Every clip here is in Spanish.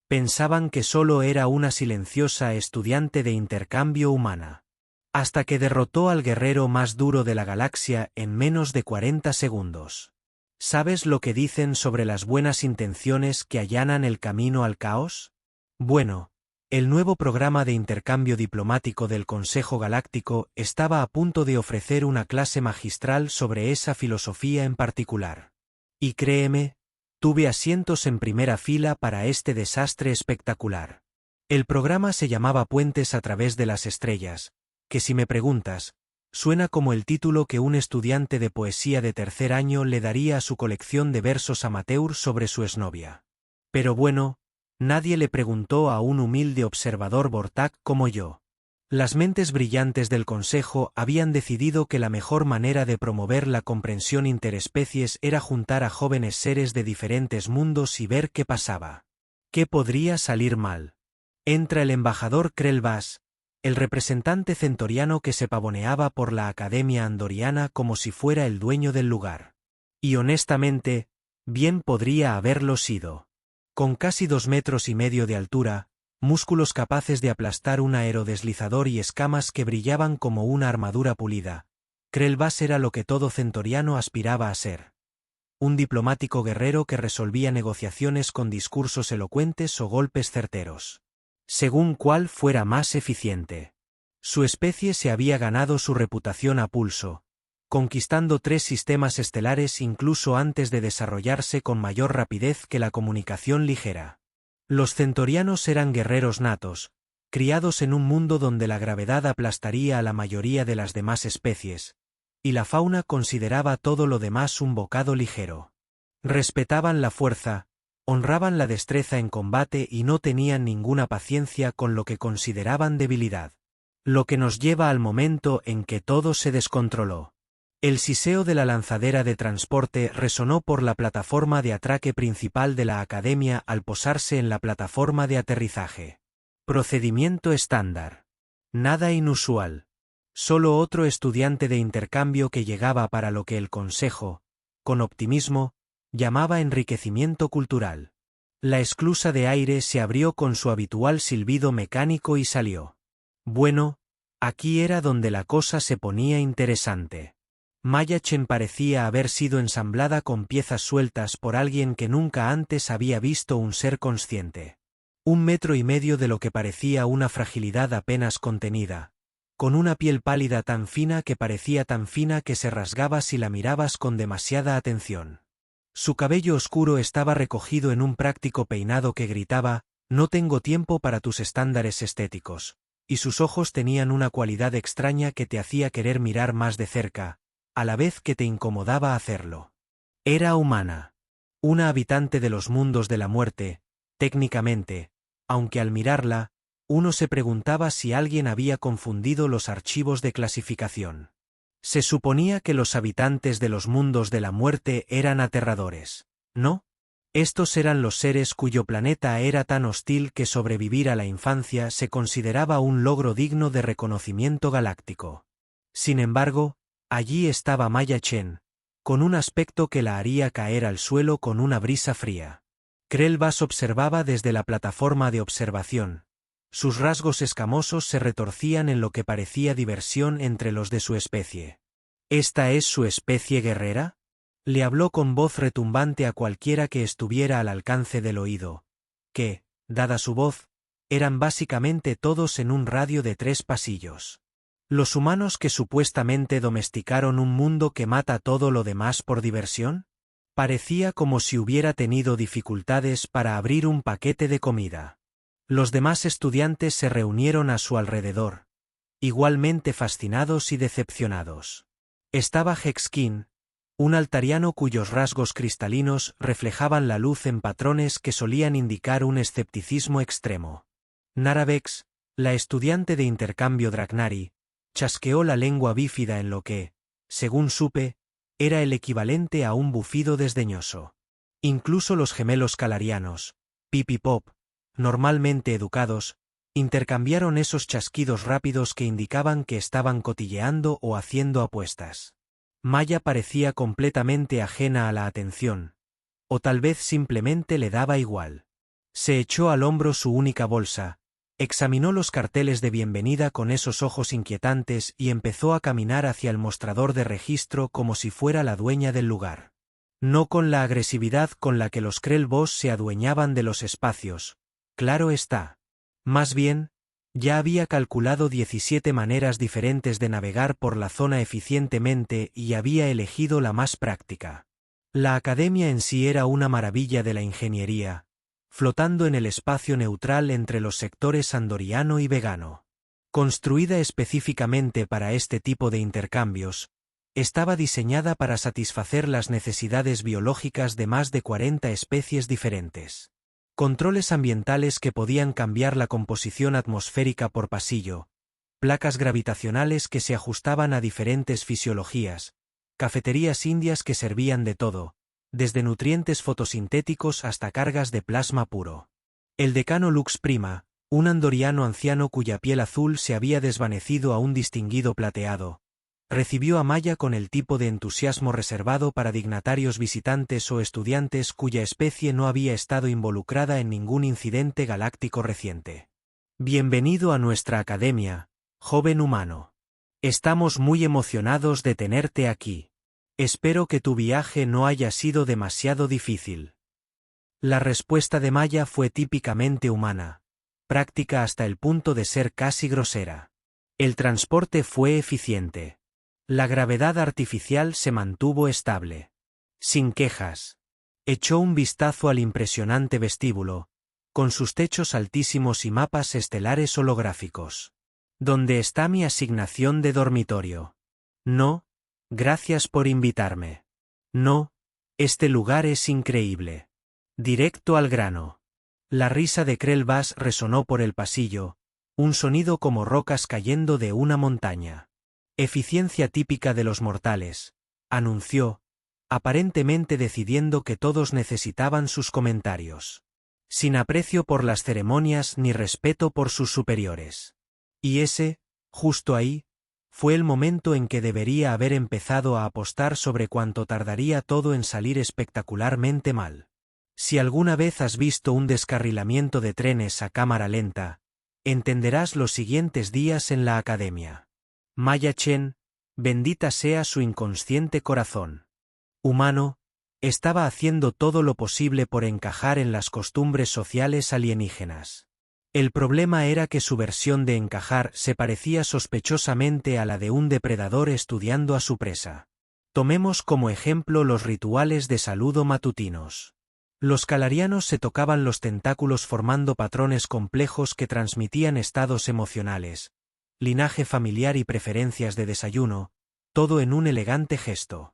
Pensaban que solo era una silenciosa estudiante de intercambio humana. Hasta que derrotó al guerrero más duro de la galaxia en menos de 40 segundos. ¿Sabes lo que dicen sobre las buenas intenciones que allanan el camino al caos? Bueno, el nuevo programa de intercambio diplomático del Consejo Galáctico estaba a punto de ofrecer una clase magistral sobre esa filosofía en particular. Y créeme, tuve asientos en primera fila para este desastre espectacular. El programa se llamaba Puentes a través de las estrellas, que si me preguntas, suena como el título que un estudiante de poesía de tercer año le daría a su colección de versos amateur sobre su exnovia. Pero bueno, nadie le preguntó a un humilde observador Vortak como yo. Las mentes brillantes del Consejo habían decidido que la mejor manera de promover la comprensión interespecies era juntar a jóvenes seres de diferentes mundos y ver qué pasaba. ¿Qué podría salir mal? Entra el embajador Krelvas, el representante centoriano que se pavoneaba por la Academia Andoriana como si fuera el dueño del lugar. Y honestamente, bien podría haberlo sido. Con casi 2,5 metros de altura, músculos capaces de aplastar un aerodeslizador y escamas que brillaban como una armadura pulida, Krelvas era lo que todo centoriano aspiraba a ser. Un diplomático guerrero que resolvía negociaciones con discursos elocuentes o golpes certeros. Según cuál fuera más eficiente. Su especie se había ganado su reputación a pulso, conquistando 3 sistemas estelares incluso antes de desarrollarse con mayor rapidez que la comunicación ligera. Los centorianos eran guerreros natos, criados en un mundo donde la gravedad aplastaría a la mayoría de las demás especies, y la fauna consideraba todo lo demás un bocado ligero. Respetaban la fuerza, honraban la destreza en combate y no tenían ninguna paciencia con lo que consideraban debilidad. Lo que nos lleva al momento en que todo se descontroló. El siseo de la lanzadera de transporte resonó por la plataforma de atraque principal de la Academia al posarse en la plataforma de aterrizaje. Procedimiento estándar. Nada inusual. Solo otro estudiante de intercambio que llegaba para lo que el Consejo, con optimismo, llamaba enriquecimiento cultural. La esclusa de aire se abrió con su habitual silbido mecánico y salió. Bueno, aquí era donde la cosa se ponía interesante. Maya Chen parecía haber sido ensamblada con piezas sueltas por alguien que nunca antes había visto un ser consciente. 1,5 metros de lo que parecía una fragilidad apenas contenida, con una piel pálida tan fina que se rasgaba si la mirabas con demasiada atención. Su cabello oscuro estaba recogido en un práctico peinado que gritaba, «No tengo tiempo para tus estándares estéticos», y sus ojos tenían una cualidad extraña que te hacía querer mirar más de cerca, a la vez que te incomodaba hacerlo. Era humana. Una habitante de los mundos de la muerte, técnicamente, aunque al mirarla, uno se preguntaba si alguien había confundido los archivos de clasificación. Se suponía que los habitantes de los mundos de la muerte eran aterradores, ¿no? Estos eran los seres cuyo planeta era tan hostil que sobrevivir a la infancia se consideraba un logro digno de reconocimiento galáctico. Sin embargo, allí estaba Maya Chen, con un aspecto que la haría caer al suelo con una brisa fría. Krelvas observaba desde la plataforma de observación. Sus rasgos escamosos se retorcían en lo que parecía diversión entre los de su especie. ¿Esta es su especie guerrera? Le habló con voz retumbante a cualquiera que estuviera al alcance del oído, que, dada su voz, eran básicamente todos en un radio de 3 pasillos. ¿Los humanos que supuestamente domesticaron un mundo que mata todo lo demás por diversión? Parecía como si hubiera tenido dificultades para abrir un paquete de comida. Los demás estudiantes se reunieron a su alrededor, igualmente fascinados y decepcionados. Estaba Hexkin, un altariano cuyos rasgos cristalinos reflejaban la luz en patrones que solían indicar un escepticismo extremo. Naravex, la estudiante de intercambio Dragnari, chasqueó la lengua bífida en lo que, según supe, era el equivalente a un bufido desdeñoso. Incluso los gemelos calarianos, Pip y Pop, normalmente educados, intercambiaron esos chasquidos rápidos que indicaban que estaban cotilleando o haciendo apuestas. Maya parecía completamente ajena a la atención, o tal vez simplemente le daba igual. Se echó al hombro su única bolsa, examinó los carteles de bienvenida con esos ojos inquietantes y empezó a caminar hacia el mostrador de registro como si fuera la dueña del lugar. No con la agresividad con la que los Krell Boss se adueñaban de los espacios, claro está. Más bien, ya había calculado 17 maneras diferentes de navegar por la zona eficientemente y había elegido la más práctica. La academia en sí era una maravilla de la ingeniería, flotando en el espacio neutral entre los sectores andoriano y vegano. Construida específicamente para este tipo de intercambios, estaba diseñada para satisfacer las necesidades biológicas de más de 40 especies diferentes. Controles ambientales que podían cambiar la composición atmosférica por pasillo, placas gravitacionales que se ajustaban a diferentes fisiologías, cafeterías indias que servían de todo, desde nutrientes fotosintéticos hasta cargas de plasma puro. El decano Lux Prima, un andoriano anciano cuya piel azul se había desvanecido a un distinguido plateado, recibió a Maya con el tipo de entusiasmo reservado para dignatarios visitantes o estudiantes cuya especie no había estado involucrada en ningún incidente galáctico reciente. Bienvenido a nuestra academia, joven humano. Estamos muy emocionados de tenerte aquí. Espero que tu viaje no haya sido demasiado difícil. La respuesta de Maya fue típicamente humana, práctica hasta el punto de ser casi grosera. El transporte fue eficiente. La gravedad artificial se mantuvo estable. Sin quejas. Echó un vistazo al impresionante vestíbulo, con sus techos altísimos y mapas estelares holográficos. ¿Dónde está mi asignación de dormitorio? No, gracias por invitarme. No, este lugar es increíble. Directo al grano. La risa de Krell Bass resonó por el pasillo, un sonido como rocas cayendo de una montaña. Eficiencia típica de los mortales, anunció, aparentemente decidiendo que todos necesitaban sus comentarios. Sin aprecio por las ceremonias ni respeto por sus superiores. Y ese, justo ahí, fue el momento en que debería haber empezado a apostar sobre cuánto tardaría todo en salir espectacularmente mal. Si alguna vez has visto un descarrilamiento de trenes a cámara lenta, entenderás los siguientes días en la academia. Maya Chen, bendita sea su inconsciente corazón humano, estaba haciendo todo lo posible por encajar en las costumbres sociales alienígenas. El problema era que su versión de encajar se parecía sospechosamente a la de un depredador estudiando a su presa. Tomemos como ejemplo los rituales de saludo matutinos. Los calarianos se tocaban los tentáculos formando patrones complejos que transmitían estados emocionales, linaje familiar y preferencias de desayuno, todo en un elegante gesto.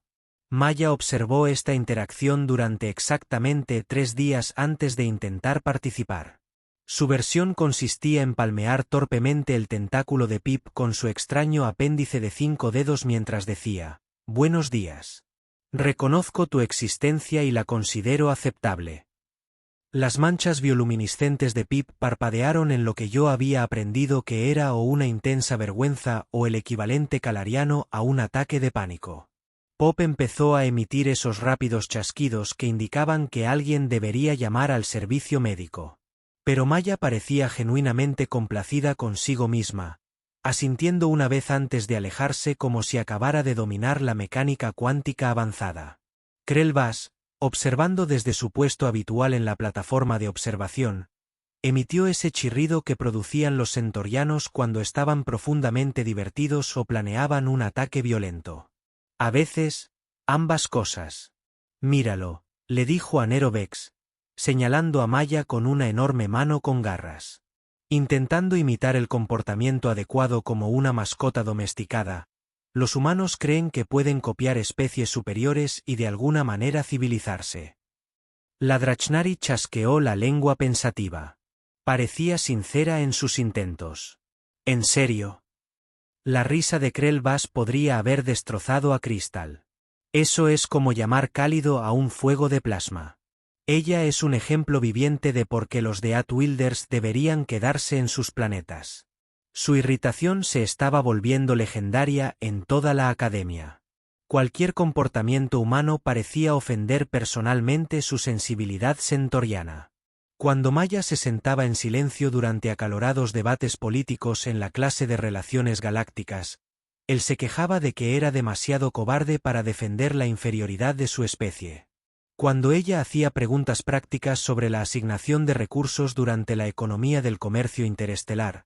Maya observó esta interacción durante exactamente 3 días antes de intentar participar. Su versión consistía en palmear torpemente el tentáculo de Pip con su extraño apéndice de 5 dedos mientras decía, «Buenos días. Reconozco tu existencia y la considero aceptable». Las manchas bioluminiscentes de Pip parpadearon en lo que yo había aprendido que era o una intensa vergüenza o el equivalente calariano a un ataque de pánico. Pop empezó a emitir esos rápidos chasquidos que indicaban que alguien debería llamar al servicio médico. Pero Maya parecía genuinamente complacida consigo misma, asintiendo una vez antes de alejarse como si acabara de dominar la mecánica cuántica avanzada. Krell Bass, observando desde su puesto habitual en la plataforma de observación, emitió ese chirrido que producían los centaurianos cuando estaban profundamente divertidos o planeaban un ataque violento. A veces, ambas cosas. Míralo, le dijo a Nero Vex, señalando a Maya con una enorme mano con garras. Intentando imitar el comportamiento adecuado como una mascota domesticada, los humanos creen que pueden copiar especies superiores y de alguna manera civilizarse. La Drachnari chasqueó la lengua pensativa. Parecía sincera en sus intentos. ¿En serio? La risa de Krell Bass podría haber destrozado a Crystal. Eso es como llamar cálido a un fuego de plasma. Ella es un ejemplo viviente de por qué los de Outwilders deberían quedarse en sus planetas. Su irritación se estaba volviendo legendaria en toda la academia. Cualquier comportamiento humano parecía ofender personalmente su sensibilidad centauriana. Cuando Maya se sentaba en silencio durante acalorados debates políticos en la clase de Relaciones Galácticas, él se quejaba de que era demasiado cobarde para defender la inferioridad de su especie. Cuando ella hacía preguntas prácticas sobre la asignación de recursos durante la economía del comercio interestelar,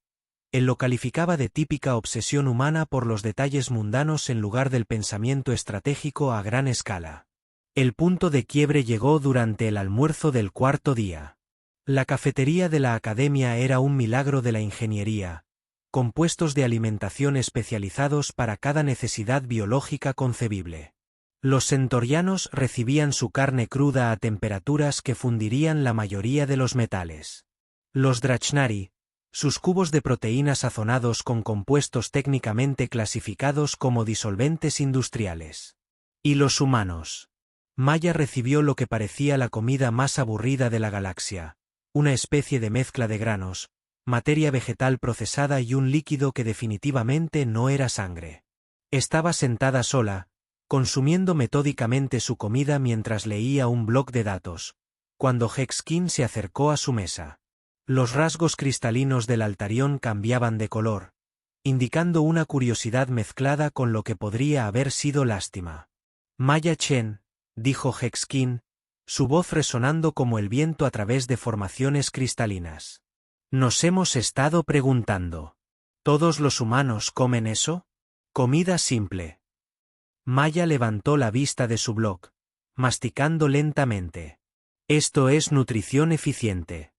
él lo calificaba de típica obsesión humana por los detalles mundanos en lugar del pensamiento estratégico a gran escala. El punto de quiebre llegó durante el almuerzo del cuarto día. La cafetería de la academia era un milagro de la ingeniería, compuestos de alimentación especializados para cada necesidad biológica concebible. Los centaurianos recibían su carne cruda a temperaturas que fundirían la mayoría de los metales. Los Drachnari, sus cubos de proteína sazonados con compuestos técnicamente clasificados como disolventes industriales. Y los humanos. Maya recibió lo que parecía la comida más aburrida de la galaxia, una especie de mezcla de granos, materia vegetal procesada y un líquido que definitivamente no era sangre. Estaba sentada sola, consumiendo metódicamente su comida mientras leía un bloc de datos, cuando Hexkin se acercó a su mesa. Los rasgos cristalinos del altarión cambiaban de color, indicando una curiosidad mezclada con lo que podría haber sido lástima. Maya Chen, dijo Hexkin, su voz resonando como el viento a través de formaciones cristalinas. Nos hemos estado preguntando. ¿Todos los humanos comen eso? Comida simple. Maya levantó la vista de su bloc, masticando lentamente. Esto es nutrición eficiente.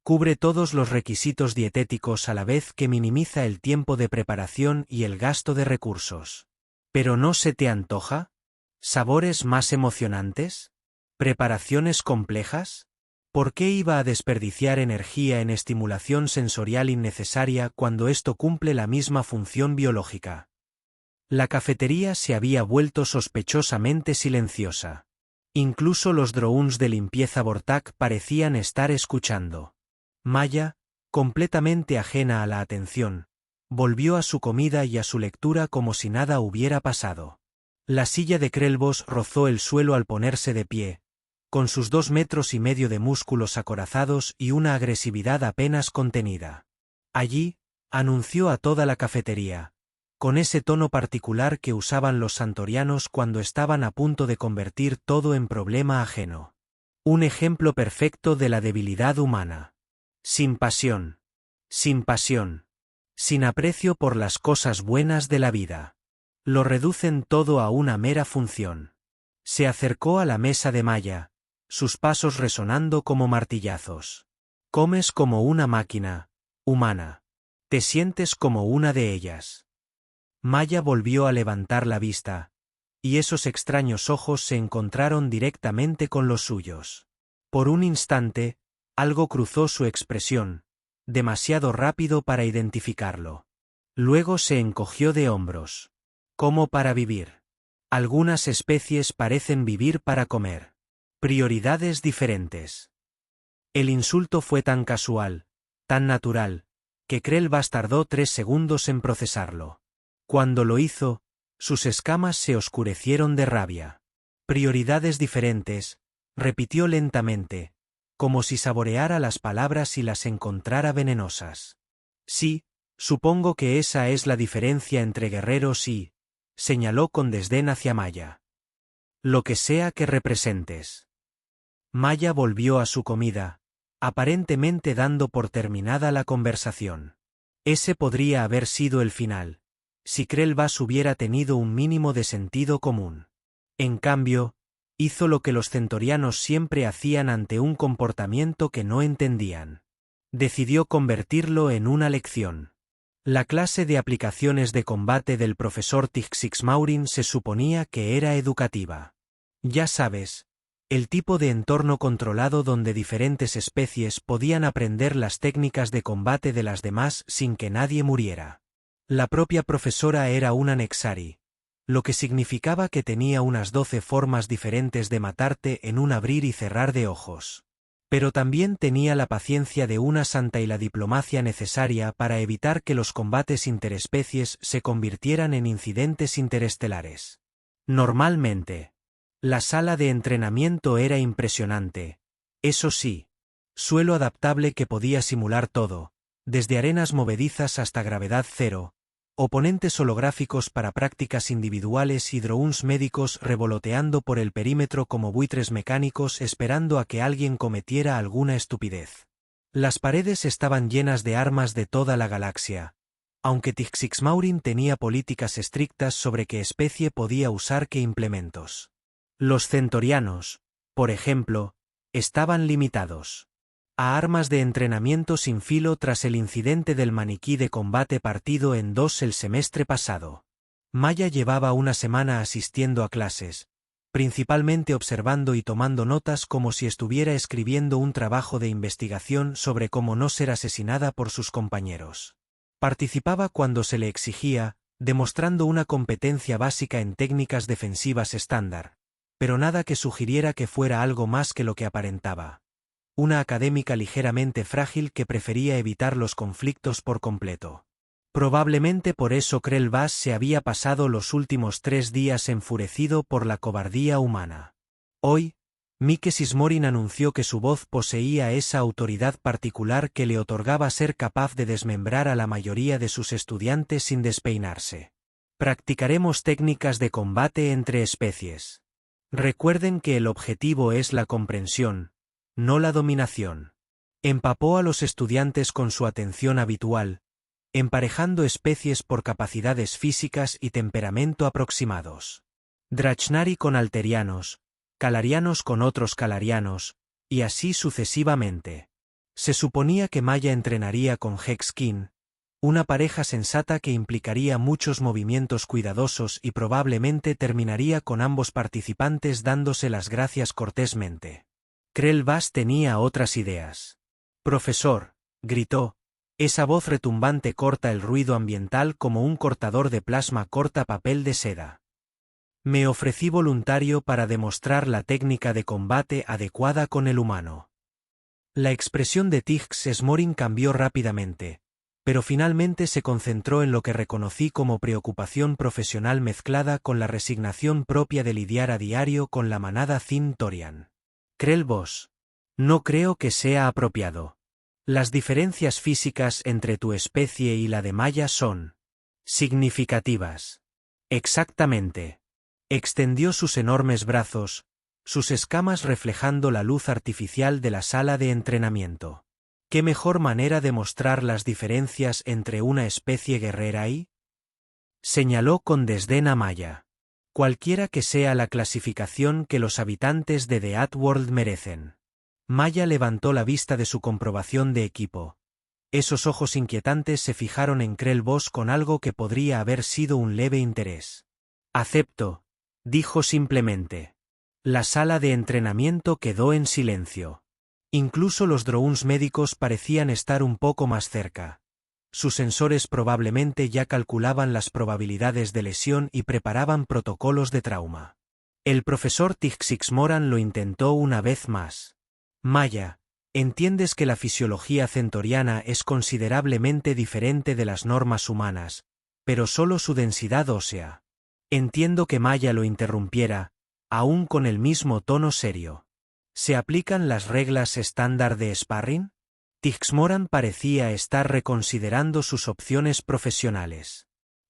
Cubre todos los requisitos dietéticos a la vez que minimiza el tiempo de preparación y el gasto de recursos. ¿Pero no se te antoja? ¿Sabores más emocionantes? ¿Preparaciones complejas? ¿Por qué iba a desperdiciar energía en estimulación sensorial innecesaria cuando esto cumple la misma función biológica? La cafetería se había vuelto sospechosamente silenciosa. Incluso los drones de limpieza Vortak parecían estar escuchando. Maya, completamente ajena a la atención, volvió a su comida y a su lectura como si nada hubiera pasado. La silla de Krelbos rozó el suelo al ponerse de pie, con sus 2,5 metros de músculos acorazados y una agresividad apenas contenida. Allí, anunció a toda la cafetería, con ese tono particular que usaban los santorianos cuando estaban a punto de convertir todo en problema ajeno. Un ejemplo perfecto de la debilidad humana. Sin pasión. Sin pasión. Sin aprecio por las cosas buenas de la vida. Lo reducen todo a una mera función. Se acercó a la mesa de Maya, sus pasos resonando como martillazos. Comes como una máquina, humana. Te sientes como una de ellas. Maya volvió a levantar la vista, y esos extraños ojos se encontraron directamente con los suyos. Por un instante, algo cruzó su expresión, demasiado rápido para identificarlo. Luego se encogió de hombros. ¿Cómo para vivir? Algunas especies parecen vivir para comer. Prioridades diferentes. El insulto fue tan casual, tan natural, que Krelbas tardó 3 segundos en procesarlo. Cuando lo hizo, sus escamas se oscurecieron de rabia. Prioridades diferentes, repitió lentamente, como si saboreara las palabras y las encontrara venenosas. Sí, supongo que esa es la diferencia entre guerreros y... señaló con desdén hacia Maya. Lo que sea que representes. Maya volvió a su comida, aparentemente dando por terminada la conversación. Ese podría haber sido el final, si Krelbas hubiera tenido un mínimo de sentido común. En cambio, hizo lo que los centaurianos siempre hacían ante un comportamiento que no entendían. Decidió convertirlo en una lección. La clase de aplicaciones de combate del profesor Tixixmaurin se suponía que era educativa. Ya sabes, el tipo de entorno controlado donde diferentes especies podían aprender las técnicas de combate de las demás sin que nadie muriera. La propia profesora era una Nexari, lo que significaba que tenía unas 12 formas diferentes de matarte en un abrir y cerrar de ojos. Pero también tenía la paciencia de una santa y la diplomacia necesaria para evitar que los combates interespecies se convirtieran en incidentes interestelares. Normalmente, la sala de entrenamiento era impresionante. Eso sí, Suelo adaptable que podía simular todo, desde arenas movedizas hasta gravedad cero, oponentes holográficos para prácticas individuales y drones médicos revoloteando por el perímetro como buitres mecánicos esperando a que alguien cometiera alguna estupidez. Las paredes estaban llenas de armas de toda la galaxia, aunque Tixixmaurin tenía políticas estrictas sobre qué especie podía usar qué implementos. Los centorianos, por ejemplo, estaban limitados a armas de entrenamiento sin filo tras el incidente del maniquí de combate partido en dos el semestre pasado. Maya llevaba una semana asistiendo a clases, principalmente observando y tomando notas como si estuviera escribiendo un trabajo de investigación sobre cómo no ser asesinada por sus compañeros. Participaba cuando se le exigía, demostrando una competencia básica en técnicas defensivas estándar, pero nada que sugiriera que fuera algo más que lo que aparentaba. Una académica ligeramente frágil que prefería evitar los conflictos por completo. Probablemente por eso Krell Bass se había pasado los últimos 3 días enfurecido por la cobardía humana. Hoy, Mike Sismorin anunció que su voz poseía esa autoridad particular que le otorgaba ser capaz de desmembrar a la mayoría de sus estudiantes sin despeinarse. Practicaremos técnicas de combate entre especies. Recuerden que el objetivo es la comprensión, no la dominación. Empapó a los estudiantes con su atención habitual, emparejando especies por capacidades físicas y temperamento aproximados. Drachnari con alterianos, calarianos con otros calarianos, y así sucesivamente. Se suponía que Maya entrenaría con Hexkin, una pareja sensata que implicaría muchos movimientos cuidadosos y probablemente terminaría con ambos participantes dándose las gracias cortésmente. Krell Bass tenía otras ideas. «Profesor», gritó, esa voz retumbante corta el ruido ambiental como un cortador de plasma corta papel de seda. Me ofrecí voluntario para demostrar la técnica de combate adecuada con el humano. La expresión de Tixixmorin cambió rápidamente, pero finalmente se concentró en lo que reconocí como preocupación profesional mezclada con la resignación propia de lidiar a diario con la manada Thin-Torian. Krell Bass. No creo que sea apropiado. Las diferencias físicas entre tu especie y la de Maya son significativas. Exactamente. Extendió sus enormes brazos, sus escamas reflejando la luz artificial de la sala de entrenamiento. ¿Qué mejor manera de mostrar las diferencias entre una especie guerrera y? Señaló con desdén a Maya. Cualquiera que sea la clasificación que los habitantes de The Outworld merecen. Maya levantó la vista de su comprobación de equipo. Esos ojos inquietantes se fijaron en Krell Bass con algo que podría haber sido un leve interés. Acepto, dijo simplemente. La sala de entrenamiento quedó en silencio. Incluso los drones médicos parecían estar un poco más cerca. Sus sensores probablemente ya calculaban las probabilidades de lesión y preparaban protocolos de trauma. El profesor Tixixmoran lo intentó una vez más. Maya, entiendes que la fisiología centoriana es considerablemente diferente de las normas humanas, pero solo su densidad ósea. Entiendo que Maya lo interrumpiera, aún con el mismo tono serio. ¿Se aplican las reglas estándar de sparring? Tixmoran parecía estar reconsiderando sus opciones profesionales.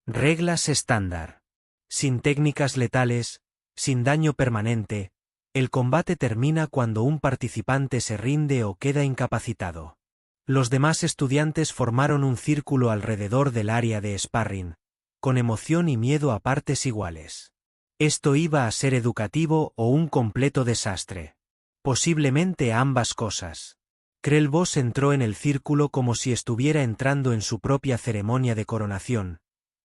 Reglas estándar. Sin técnicas letales, sin daño permanente, el combate termina cuando un participante se rinde o queda incapacitado. Los demás estudiantes formaron un círculo alrededor del área de sparring, con emoción y miedo a partes iguales. Esto iba a ser educativo o un completo desastre. Posiblemente ambas cosas. Krell Bass entró en el círculo como si estuviera entrando en su propia ceremonia de coronación,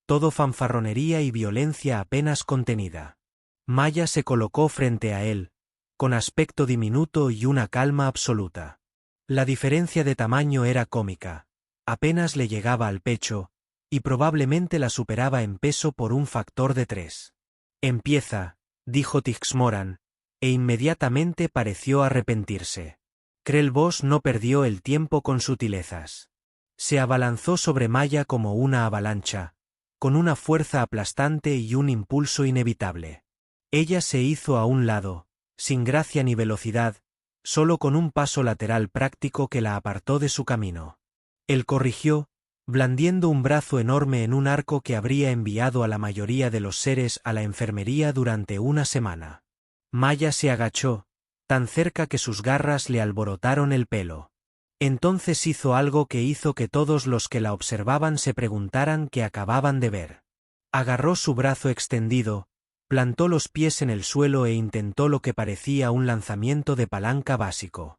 todo fanfarronería y violencia apenas contenida. Maya se colocó frente a él, con aspecto diminuto y una calma absoluta. La diferencia de tamaño era cómica, apenas le llegaba al pecho, y probablemente la superaba en peso por un factor de 3. Empieza, dijo Tixmoran, e inmediatamente pareció arrepentirse. Krell Bass no perdió el tiempo con sutilezas. Se abalanzó sobre Maya como una avalancha, con una fuerza aplastante y un impulso inevitable. Ella se hizo a un lado, sin gracia ni velocidad, solo con un paso lateral práctico que la apartó de su camino. Él corrigió, blandiendo un brazo enorme en un arco que habría enviado a la mayoría de los seres a la enfermería durante una semana. Maya se agachó, tan cerca que sus garras le alborotaron el pelo. Entonces hizo algo que hizo que todos los que la observaban se preguntaran qué acababan de ver. Agarró su brazo extendido, plantó los pies en el suelo e intentó lo que parecía un lanzamiento de palanca básico.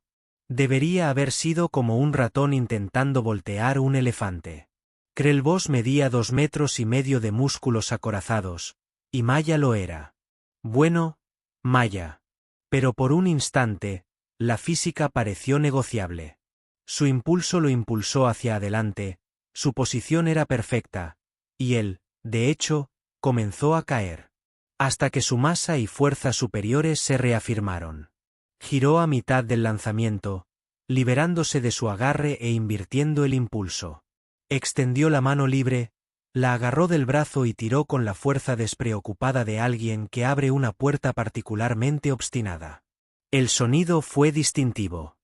Debería haber sido como un ratón intentando voltear un elefante. Krelbos medía 2,5 metros de músculos acorazados, y Maya lo era. Bueno, Maya. Pero por un instante, la física pareció negociable. Su impulso lo impulsó hacia adelante, su posición era perfecta, y él, de hecho, comenzó a caer. Hasta que su masa y fuerza superiores se reafirmaron. Giró a mitad del lanzamiento, liberándose de su agarre e invirtiendo el impulso. Extendió la mano libre, la agarró del brazo y tiró con la fuerza despreocupada de alguien que abre una puerta particularmente obstinada. El sonido fue distintivo.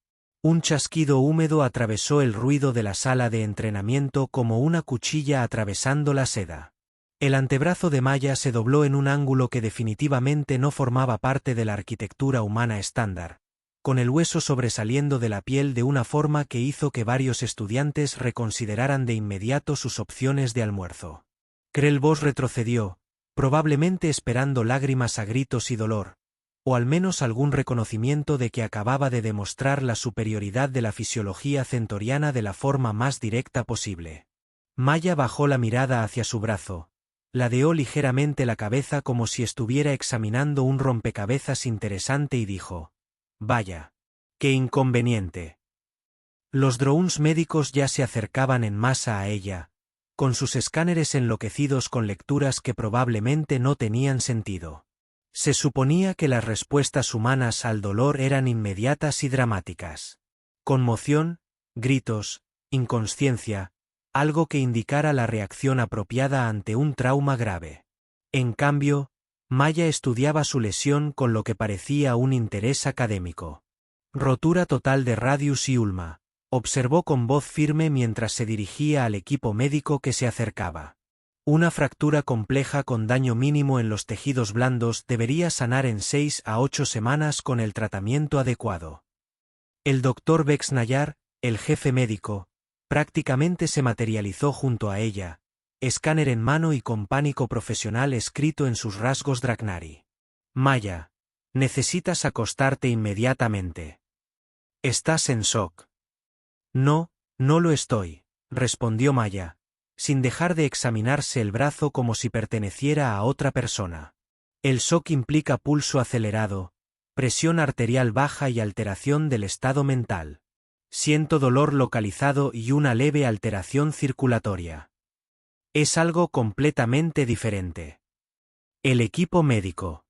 Un chasquido húmedo atravesó el ruido de la sala de entrenamiento como una cuchilla atravesando la seda. El antebrazo de Maya se dobló en un ángulo que definitivamente no formaba parte de la arquitectura humana estándar, con el hueso sobresaliendo de la piel de una forma que hizo que varios estudiantes reconsideraran de inmediato sus opciones de almuerzo. Krelbos retrocedió, probablemente esperando lágrimas a gritos y dolor, o al menos algún reconocimiento de que acababa de demostrar la superioridad de la fisiología centoriana de la forma más directa posible. Maya bajó la mirada hacia su brazo, ladeó ligeramente la cabeza como si estuviera examinando un rompecabezas interesante y dijo: «Vaya. Qué inconveniente». Los drones médicos ya se acercaban en masa a ella, con sus escáneres enloquecidos con lecturas que probablemente no tenían sentido. Se suponía que las respuestas humanas al dolor eran inmediatas y dramáticas. Conmoción, gritos, inconsciencia, algo que indicara la reacción apropiada ante un trauma grave. En cambio, Maya estudiaba su lesión con lo que parecía un interés académico. Rotura total de radius y ulna, observó con voz firme mientras se dirigía al equipo médico que se acercaba. Una fractura compleja con daño mínimo en los tejidos blandos debería sanar en 6 a 8 semanas con el tratamiento adecuado. El Dr. Vexnayar, el jefe médico, prácticamente se materializó junto a ella, escáner en mano y con pánico profesional escrito en sus rasgos Draknari. Maya, necesitas acostarte inmediatamente. Estás en shock. No, no lo estoy, respondió Maya, sin dejar de examinarse el brazo como si perteneciera a otra persona. El shock implica pulso acelerado, presión arterial baja y alteración del estado mental. Siento dolor localizado y una leve alteración circulatoria. Es algo completamente diferente. El equipo médico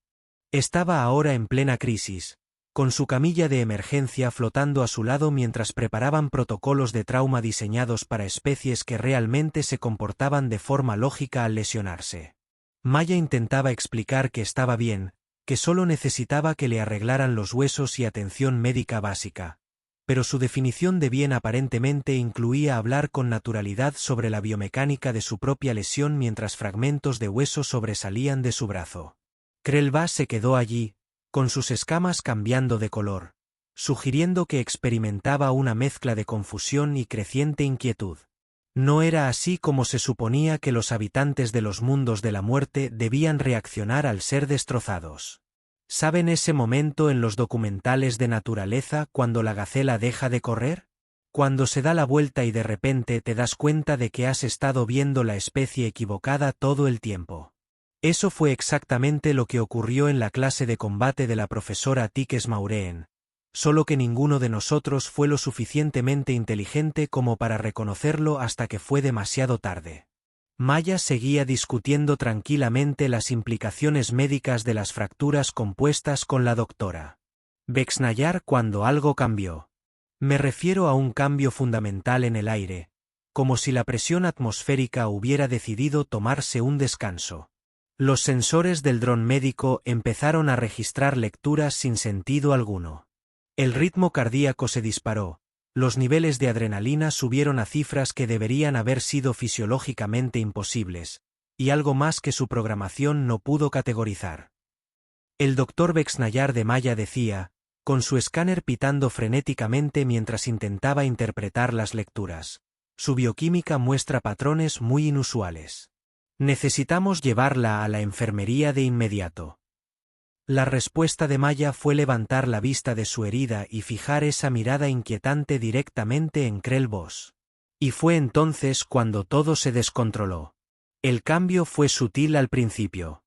estaba ahora en plena crisis, con su camilla de emergencia flotando a su lado mientras preparaban protocolos de trauma diseñados para especies que realmente se comportaban de forma lógica al lesionarse. Maya intentaba explicar que estaba bien, que solo necesitaba que le arreglaran los huesos y atención médica básica, pero su definición de bien aparentemente incluía hablar con naturalidad sobre la biomecánica de su propia lesión mientras fragmentos de hueso sobresalían de su brazo. Krelbas se quedó allí, con sus escamas cambiando de color, sugiriendo que experimentaba una mezcla de confusión y creciente inquietud. No era así como se suponía que los habitantes de los mundos de la muerte debían reaccionar al ser destrozados. ¿Saben ese momento en los documentales de naturaleza cuando la gacela deja de correr? Cuando se da la vuelta y de repente te das cuenta de que has estado viendo la especie equivocada todo el tiempo. Eso fue exactamente lo que ocurrió en la clase de combate de la profesora Tikes Maureen, solo que ninguno de nosotros fue lo suficientemente inteligente como para reconocerlo hasta que fue demasiado tarde. Maya seguía discutiendo tranquilamente las implicaciones médicas de las fracturas compuestas con la doctora Vexnayar cuando algo cambió. Me refiero a un cambio fundamental en el aire, como si la presión atmosférica hubiera decidido tomarse un descanso. Los sensores del dron médico empezaron a registrar lecturas sin sentido alguno. El ritmo cardíaco se disparó, los niveles de adrenalina subieron a cifras que deberían haber sido fisiológicamente imposibles, y algo más que su programación no pudo categorizar. El doctor Bexnayar de Maya decía, con su escáner pitando frenéticamente mientras intentaba interpretar las lecturas. Su bioquímica muestra patrones muy inusuales. Necesitamos llevarla a la enfermería de inmediato. La respuesta de Maya fue levantar la vista de su herida y fijar esa mirada inquietante directamente en Krell Voss. Y fue entonces cuando todo se descontroló. El cambio fue sutil al principio.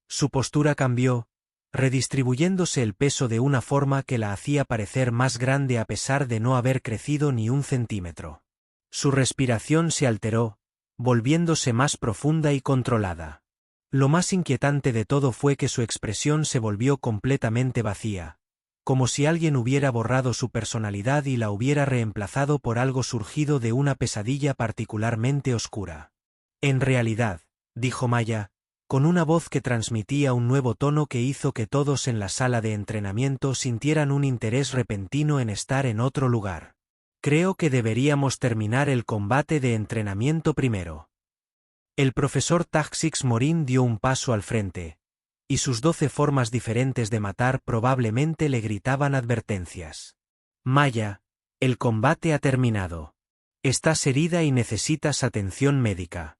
Su postura cambió, redistribuyéndose el peso de una forma que la hacía parecer más grande a pesar de no haber crecido ni un centímetro. Su respiración se alteró, volviéndose más profunda y controlada. Lo más inquietante de todo fue que su expresión se volvió completamente vacía, como si alguien hubiera borrado su personalidad y la hubiera reemplazado por algo surgido de una pesadilla particularmente oscura. En realidad, dijo Maya, con una voz que transmitía un nuevo tono que hizo que todos en la sala de entrenamiento sintieran un interés repentino en estar en otro lugar. Creo que deberíamos terminar el combate de entrenamiento primero. El profesor Taxix Morin dio un paso al frente, y sus 12 formas diferentes de matar probablemente le gritaban advertencias. Maya, el combate ha terminado. Estás herida y necesitas atención médica.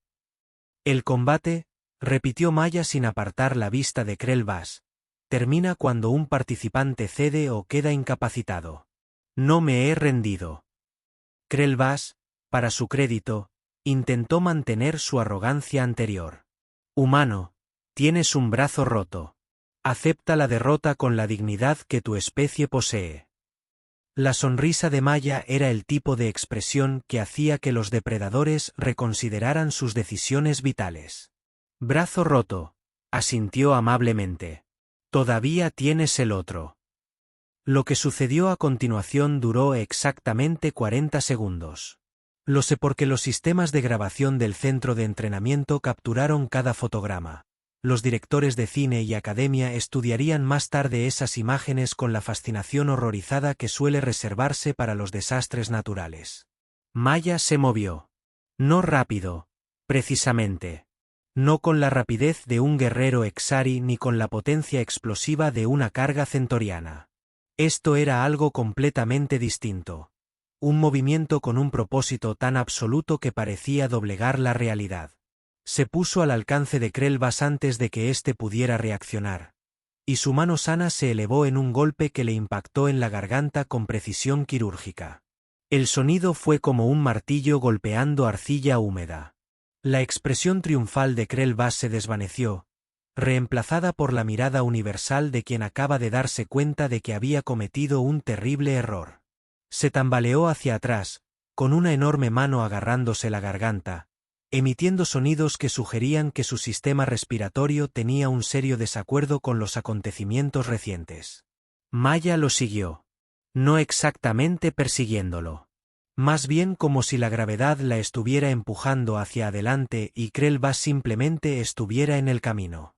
El combate, repitió Maya sin apartar la vista de Krell Voss, termina cuando un participante cede o queda incapacitado. No me he rendido. Krell Voss, para su crédito, intentó mantener su arrogancia anterior. Humano, tienes un brazo roto. Acepta la derrota con la dignidad que tu especie posee. La sonrisa de Maya era el tipo de expresión que hacía que los depredadores reconsideraran sus decisiones vitales. Brazo roto, asintió amablemente. Todavía tienes el otro. Lo que sucedió a continuación duró exactamente 40 segundos. Lo sé porque los sistemas de grabación del centro de entrenamiento capturaron cada fotograma. Los directores de cine y academia estudiarían más tarde esas imágenes con la fascinación horrorizada que suele reservarse para los desastres naturales. Maya se movió. No rápido, precisamente. No con la rapidez de un guerrero Exari ni con la potencia explosiva de una carga centoriana. Esto era algo completamente distinto. Un movimiento con un propósito tan absoluto que parecía doblegar la realidad. Se puso al alcance de Krell Voss antes de que éste pudiera reaccionar, y su mano sana se elevó en un golpe que le impactó en la garganta con precisión quirúrgica. El sonido fue como un martillo golpeando arcilla húmeda. La expresión triunfal de Krell Voss se desvaneció, reemplazada por la mirada universal de quien acaba de darse cuenta de que había cometido un terrible error. Se tambaleó hacia atrás, con una enorme mano agarrándose la garganta, emitiendo sonidos que sugerían que su sistema respiratorio tenía un serio desacuerdo con los acontecimientos recientes. Maya lo siguió. No exactamente persiguiéndolo. Más bien como si la gravedad la estuviera empujando hacia adelante y Krell Voss simplemente estuviera en el camino.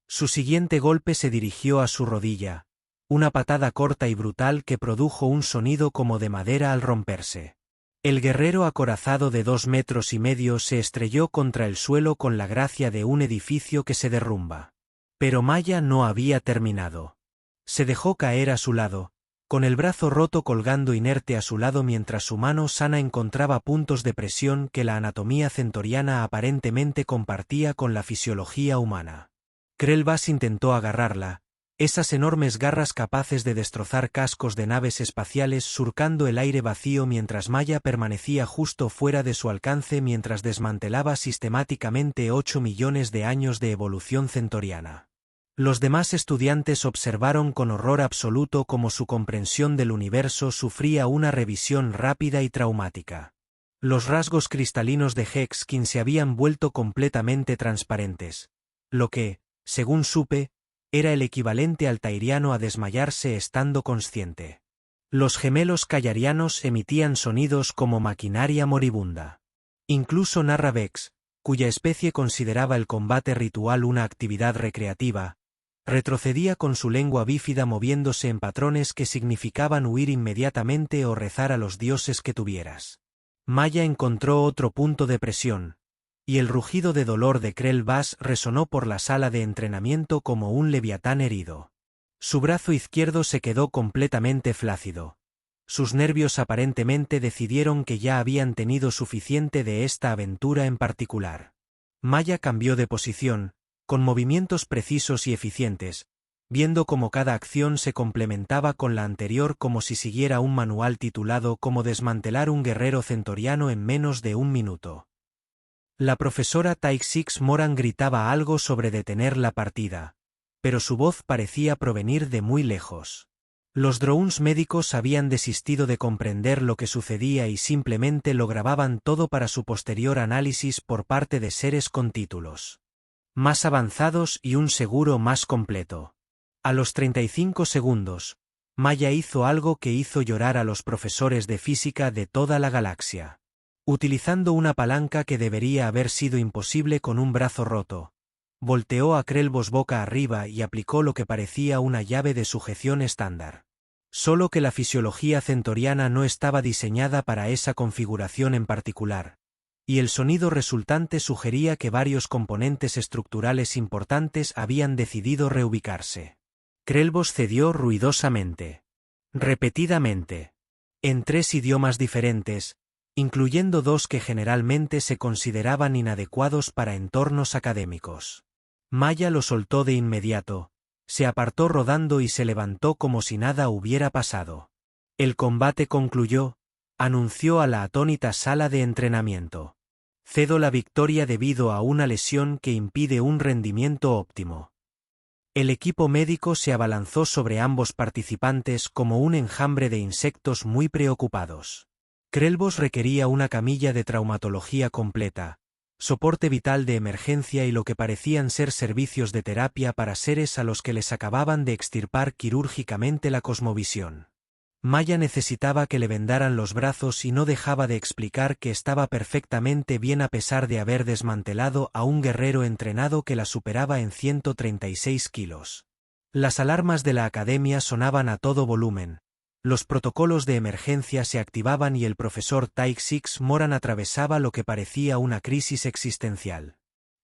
Su siguiente golpe se dirigió a su rodilla, una patada corta y brutal que produjo un sonido como de madera al romperse. El guerrero acorazado de 2,5 metros se estrelló contra el suelo con la gracia de un edificio que se derrumba. Pero Maya no había terminado. Se dejó caer a su lado, con el brazo roto colgando inerte a su lado mientras su mano sana encontraba puntos de presión que la anatomía centoriana aparentemente compartía con la fisiología humana. Krell Voss intentó agarrarla, esas enormes garras capaces de destrozar cascos de naves espaciales surcando el aire vacío mientras Maya permanecía justo fuera de su alcance mientras desmantelaba sistemáticamente 8 millones de años de evolución centoriana. Los demás estudiantes observaron con horror absoluto cómo su comprensión del universo sufría una revisión rápida y traumática. Los rasgos cristalinos de Hexkin se habían vuelto completamente transparentes, lo que, según supe, era el equivalente al tairiano a desmayarse estando consciente. Los gemelos callarianos emitían sonidos como maquinaria moribunda. Incluso Narravex, cuya especie consideraba el combate ritual una actividad recreativa, Retrocedía con su lengua bífida moviéndose en patrones que significaban huir inmediatamente o rezar a los dioses que tuvieras. Maya encontró otro punto de presión, y el rugido de dolor de Krell Bass resonó por la sala de entrenamiento como un leviatán herido. Su brazo izquierdo se quedó completamente flácido. Sus nervios aparentemente decidieron que ya habían tenido suficiente de esta aventura en particular. Maya cambió de posición, con movimientos precisos y eficientes, viendo cómo cada acción se complementaba con la anterior como si siguiera un manual titulado Cómo desmantelar un guerrero centoriano en menos de un minuto. La profesora Taixix Moran gritaba algo sobre detener la partida, pero su voz parecía provenir de muy lejos. Los drones médicos habían desistido de comprender lo que sucedía y simplemente lo grababan todo para su posterior análisis por parte de seres con títulos más avanzados y un seguro más completo. A los 35 segundos, Maya hizo algo que hizo llorar a los profesores de física de toda la galaxia. Utilizando una palanca que debería haber sido imposible con un brazo roto, volteó a Krellbos boca arriba y aplicó lo que parecía una llave de sujeción estándar. Solo que la fisiología centoriana no estaba diseñada para esa configuración en particular, y el sonido resultante sugería que varios componentes estructurales importantes habían decidido reubicarse. Krellbos cedió ruidosamente. Repetidamente. En 3 idiomas diferentes, incluyendo 2 que generalmente se consideraban inadecuados para entornos académicos. Maya lo soltó de inmediato, se apartó rodando y se levantó como si nada hubiera pasado. El combate concluyó, anunció a la atónita sala de entrenamiento. Cedo la victoria debido a una lesión que impide un rendimiento óptimo. El equipo médico se abalanzó sobre ambos participantes como un enjambre de insectos muy preocupados. Krellbos requería una camilla de traumatología completa, soporte vital de emergencia y lo que parecían ser servicios de terapia para seres a los que les acababan de extirpar quirúrgicamente la cosmovisión. Maya necesitaba que le vendaran los brazos y no dejaba de explicar que estaba perfectamente bien a pesar de haber desmantelado a un guerrero entrenado que la superaba en 136 kilos. Las alarmas de la academia sonaban a todo volumen, los protocolos de emergencia se activaban y el profesor Taixix Moran atravesaba lo que parecía una crisis existencial.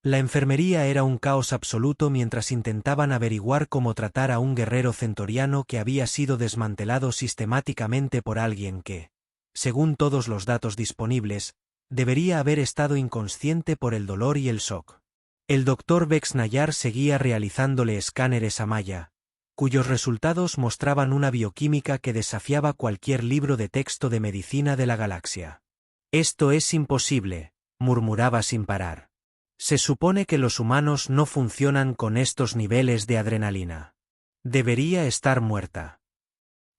La enfermería era un caos absoluto mientras intentaban averiguar cómo tratar a un guerrero centoriano que había sido desmantelado sistemáticamente por alguien que, según todos los datos disponibles, debería haber estado inconsciente por el dolor y el shock. El Dr. Vex Nayar seguía realizándole escáneres a Maya, cuyos resultados mostraban una bioquímica que desafiaba cualquier libro de texto de medicina de la galaxia. «Esto es imposible», murmuraba sin parar. Se supone que los humanos no funcionan con estos niveles de adrenalina. Debería estar muerta.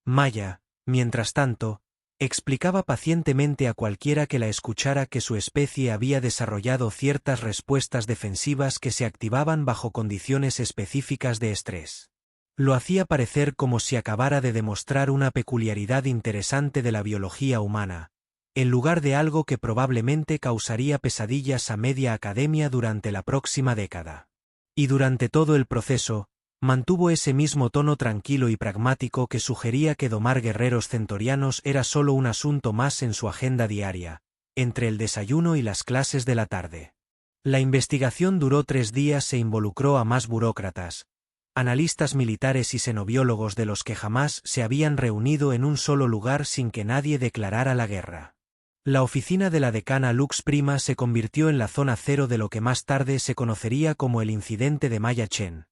Maya, mientras tanto, explicaba pacientemente a cualquiera que la escuchara que su especie había desarrollado ciertas respuestas defensivas que se activaban bajo condiciones específicas de estrés. Lo hacía parecer como si acabara de demostrar una peculiaridad interesante de la biología humana, en lugar de algo que probablemente causaría pesadillas a media academia durante la próxima década. Y durante todo el proceso, mantuvo ese mismo tono tranquilo y pragmático que sugería que domar guerreros centorianos era solo un asunto más en su agenda diaria, entre el desayuno y las clases de la tarde. La investigación duró 3 días e involucró a más burócratas, analistas militares y xenobiólogos de los que jamás se habían reunido en un solo lugar sin que nadie declarara la guerra. La oficina de la decana Lux Prima se convirtió en la zona cero de lo que más tarde se conocería como el incidente de Maya Chen,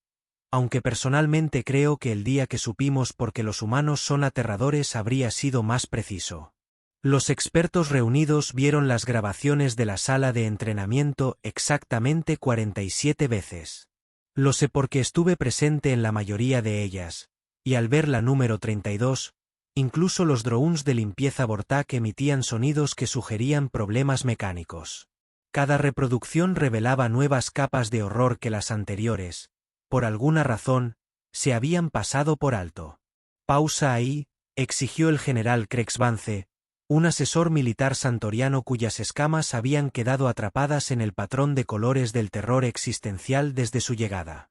aunque personalmente creo que el día que supimos por qué los humanos son aterradores habría sido más preciso. Los expertos reunidos vieron las grabaciones de la sala de entrenamiento exactamente 47 veces. Lo sé porque estuve presente en la mayoría de ellas, y al ver la número 32, incluso los drones de limpieza Vortak emitían sonidos que sugerían problemas mecánicos. Cada reproducción revelaba nuevas capas de horror que las anteriores, por alguna razón, se habían pasado por alto. «Pausa ahí», exigió el general Krex Vance, un asesor militar santoriano cuyas escamas habían quedado atrapadas en el patrón de colores del terror existencial desde su llegada.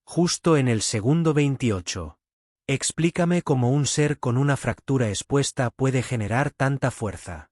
Justo en el segundo 28. Explícame cómo un ser con una fractura expuesta puede generar tanta fuerza.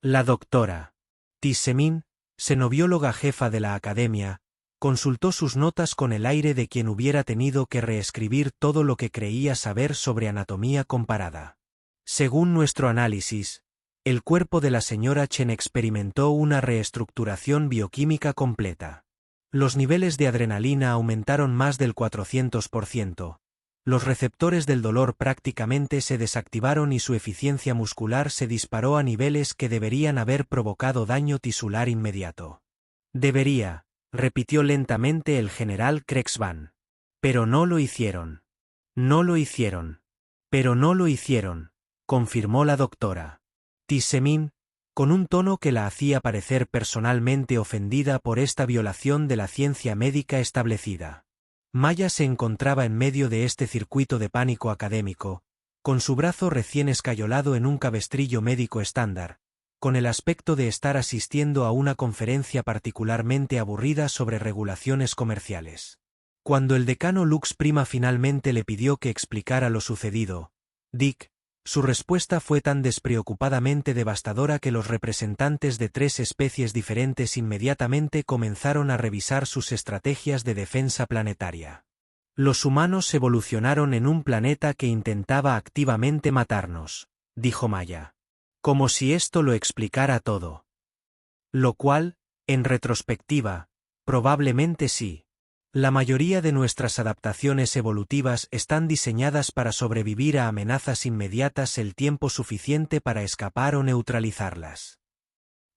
La doctora Tissemin, xenobióloga jefa de la academia, consultó sus notas con el aire de quien hubiera tenido que reescribir todo lo que creía saber sobre anatomía comparada. Según nuestro análisis, el cuerpo de la señora Chen experimentó una reestructuración bioquímica completa. Los niveles de adrenalina aumentaron más del 400%. Los receptores del dolor prácticamente se desactivaron y su eficiencia muscular se disparó a niveles que deberían haber provocado daño tisular inmediato. Debería, repitió lentamente el general Krexvan. Pero no lo hicieron. No lo hicieron. Pero no lo hicieron, confirmó la doctora Tissemin, con un tono que la hacía parecer personalmente ofendida por esta violación de la ciencia médica establecida. Maya se encontraba en medio de este circuito de pánico académico, con su brazo recién escayolado en un cabestrillo médico estándar, con el aspecto de estar asistiendo a una conferencia particularmente aburrida sobre regulaciones comerciales. Cuando el decano Lux Prima finalmente le pidió que explicara lo sucedido, Dick, su respuesta fue tan despreocupadamente devastadora que los representantes de 3 especies diferentes inmediatamente comenzaron a revisar sus estrategias de defensa planetaria. Los humanos evolucionaron en un planeta que intentaba activamente matarnos, dijo Maya. Como si esto lo explicara todo. Lo cual, en retrospectiva, probablemente sí. La mayoría de nuestras adaptaciones evolutivas están diseñadas para sobrevivir a amenazas inmediatas el tiempo suficiente para escapar o neutralizarlas.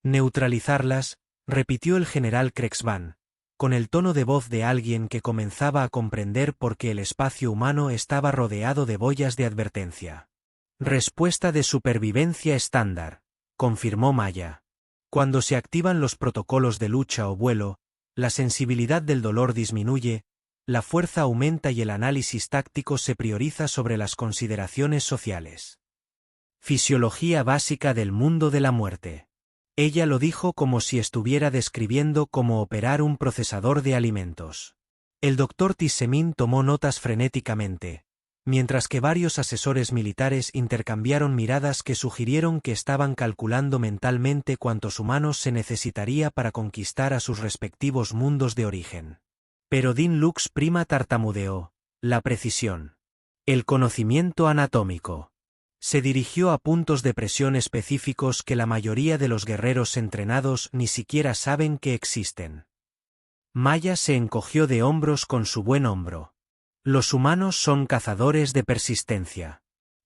Neutralizarlas, repitió el general Krexvan, con el tono de voz de alguien que comenzaba a comprender por qué el espacio humano estaba rodeado de boyas de advertencia. Respuesta de supervivencia estándar, confirmó Maya. Cuando se activan los protocolos de lucha o vuelo, la sensibilidad del dolor disminuye, la fuerza aumenta y el análisis táctico se prioriza sobre las consideraciones sociales. Fisiología básica del mundo de la muerte. Ella lo dijo como si estuviera describiendo cómo operar un procesador de alimentos. El doctor Tissemin tomó notas frenéticamente, mientras que varios asesores militares intercambiaron miradas que sugirieron que estaban calculando mentalmente cuántos humanos se necesitaría para conquistar a sus respectivos mundos de origen. Pero Dean Lux Prima tartamudeó, la precisión. El conocimiento anatómico. Se dirigió a puntos de presión específicos que la mayoría de los guerreros entrenados ni siquiera saben que existen. Maya se encogió de hombros con su buen hombro. Los humanos son cazadores de persistencia.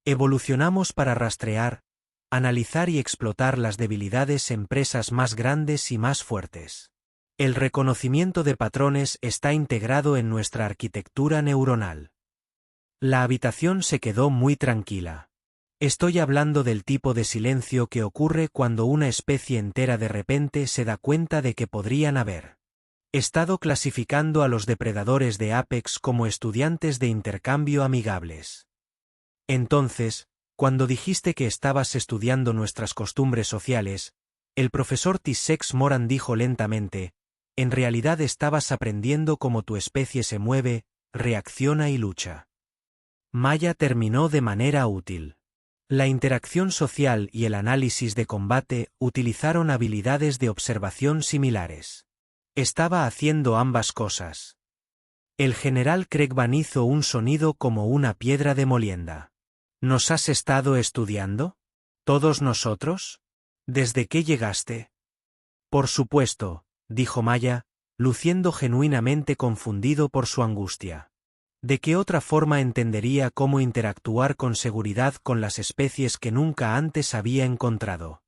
Evolucionamos para rastrear, analizar y explotar las debilidades en presas más grandes y más fuertes. El reconocimiento de patrones está integrado en nuestra arquitectura neuronal. La habitación se quedó muy tranquila. Estoy hablando del tipo de silencio que ocurre cuando una especie entera de repente se da cuenta de que podrían haber estado clasificando a los depredadores de Apex como estudiantes de intercambio amigables. Entonces, cuando dijiste que estabas estudiando nuestras costumbres sociales, el profesor Tissex Moran dijo lentamente, en realidad estabas aprendiendo cómo tu especie se mueve, reacciona y lucha. Maya terminó de manera útil. La interacción social y el análisis de combate utilizaron habilidades de observación similares. Estaba haciendo ambas cosas. El general Krexvan hizo un sonido como una piedra de molienda. ¿Nos has estado estudiando? ¿Todos nosotros? ¿Desde qué llegaste? Por supuesto, dijo Maya, luciendo genuinamente confundido por su angustia. ¿De qué otra forma entendería cómo interactuar con seguridad con las especies que nunca antes había encontrado?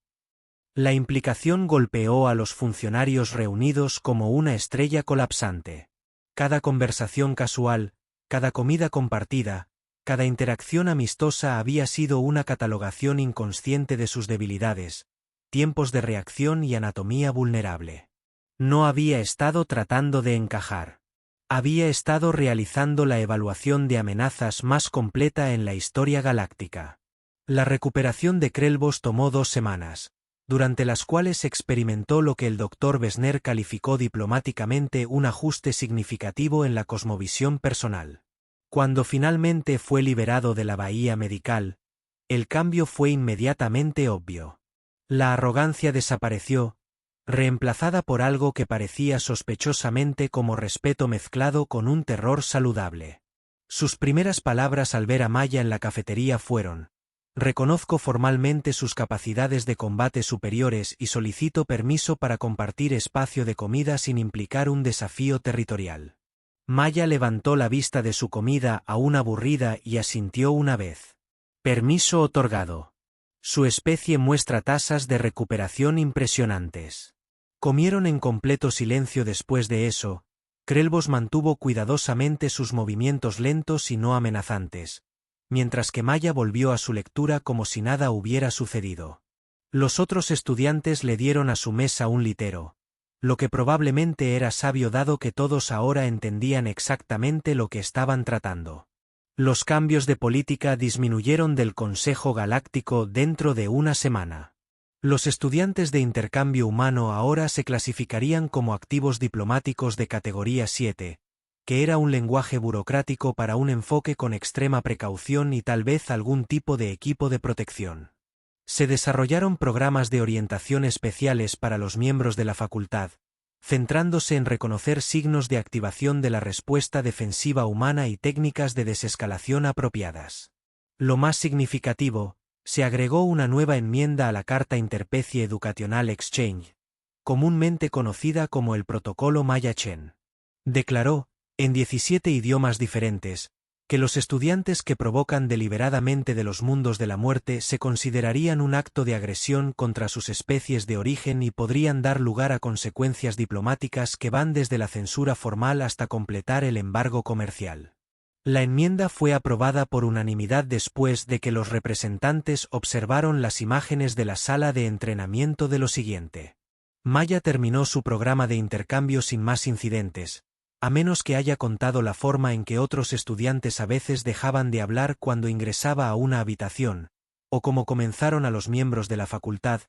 La implicación golpeó a los funcionarios reunidos como una estrella colapsante. Cada conversación casual, cada comida compartida, cada interacción amistosa había sido una catalogación inconsciente de sus debilidades, tiempos de reacción y anatomía vulnerable. No había estado tratando de encajar. Había estado realizando la evaluación de amenazas más completa en la historia galáctica. La recuperación de Krellbos tomó 2 semanas. durante las cuales experimentó lo que el Dr. Besner calificó diplomáticamente un ajuste significativo en la cosmovisión personal. Cuando finalmente fue liberado de la bahía medical, el cambio fue inmediatamente obvio. La arrogancia desapareció, reemplazada por algo que parecía sospechosamente como respeto mezclado con un terror saludable. Sus primeras palabras al ver a Maya en la cafetería fueron: reconozco formalmente sus capacidades de combate superiores y solicito permiso para compartir espacio de comida sin implicar un desafío territorial. Maya levantó la vista de su comida aún aburrida y asintió una vez. Permiso otorgado. Su especie muestra tasas de recuperación impresionantes. Comieron en completo silencio después de eso. Krelbos mantuvo cuidadosamente sus movimientos lentos y no amenazantes, mientras que Maya volvió a su lectura como si nada hubiera sucedido. Los otros estudiantes le dieron a su mesa un litero, lo que probablemente era sabio dado que todos ahora entendían exactamente lo que estaban tratando. Los cambios de política disminuyeron del Consejo Galáctico dentro de una semana. Los estudiantes de intercambio humano ahora se clasificarían como activos diplomáticos de categoría 7, que era un lenguaje burocrático para un enfoque con extrema precaución y tal vez algún tipo de equipo de protección. Se desarrollaron programas de orientación especiales para los miembros de la facultad, centrándose en reconocer signos de activación de la respuesta defensiva humana y técnicas de desescalación apropiadas. Lo más significativo, se agregó una nueva enmienda a la Carta Interspecie Educational Exchange, comúnmente conocida como el Protocolo Maya-Chen. Declaró, en 17 idiomas diferentes, que los estudiantes que provocan deliberadamente de los mundos de la muerte se considerarían un acto de agresión contra sus especies de origen y podrían dar lugar a consecuencias diplomáticas que van desde la censura formal hasta completar el embargo comercial. La enmienda fue aprobada por unanimidad después de que los representantes observaron las imágenes de la sala de entrenamiento de lo siguiente. Maya terminó su programa de intercambio sin más incidentes, a menos que haya contado la forma en que otros estudiantes a veces dejaban de hablar cuando ingresaba a una habitación, o cómo comenzaron a los miembros de la facultad,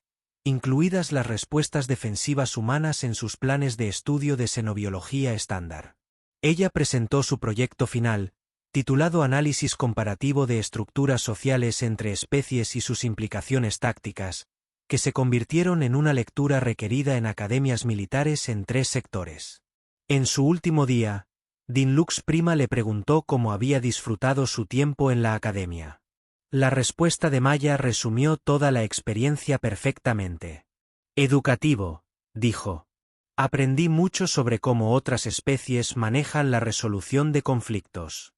incluidas las respuestas defensivas humanas en sus planes de estudio de xenobiología estándar. Ella presentó su proyecto final, titulado Análisis comparativo de estructuras sociales entre especies y sus implicaciones tácticas, que se convirtieron en una lectura requerida en academias militares en 3 sectores. En su último día, Dean Lux Prima le preguntó cómo había disfrutado su tiempo en la academia. La respuesta de Maya resumió toda la experiencia perfectamente. Educativo, dijo. Aprendí mucho sobre cómo otras especies manejan la resolución de conflictos.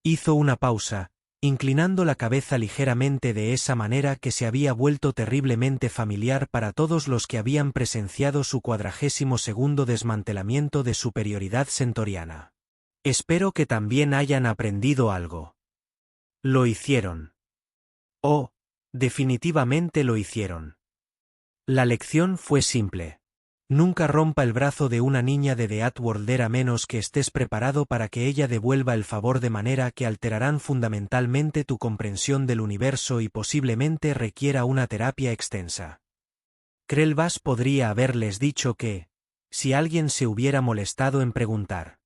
Hizo una pausa, inclinando la cabeza ligeramente de esa manera que se había vuelto terriblemente familiar para todos los que habían presenciado su 42º desmantelamiento de superioridad centauriana. Espero que también hayan aprendido algo. Lo hicieron. Oh, definitivamente lo hicieron. La lección fue simple. Nunca rompa el brazo de una niña de The Outworlder a menos que estés preparado para que ella devuelva el favor de manera que alterarán fundamentalmente tu comprensión del universo y posiblemente requiera una terapia extensa. Krelbas podría haberles dicho que, si alguien se hubiera molestado en preguntar.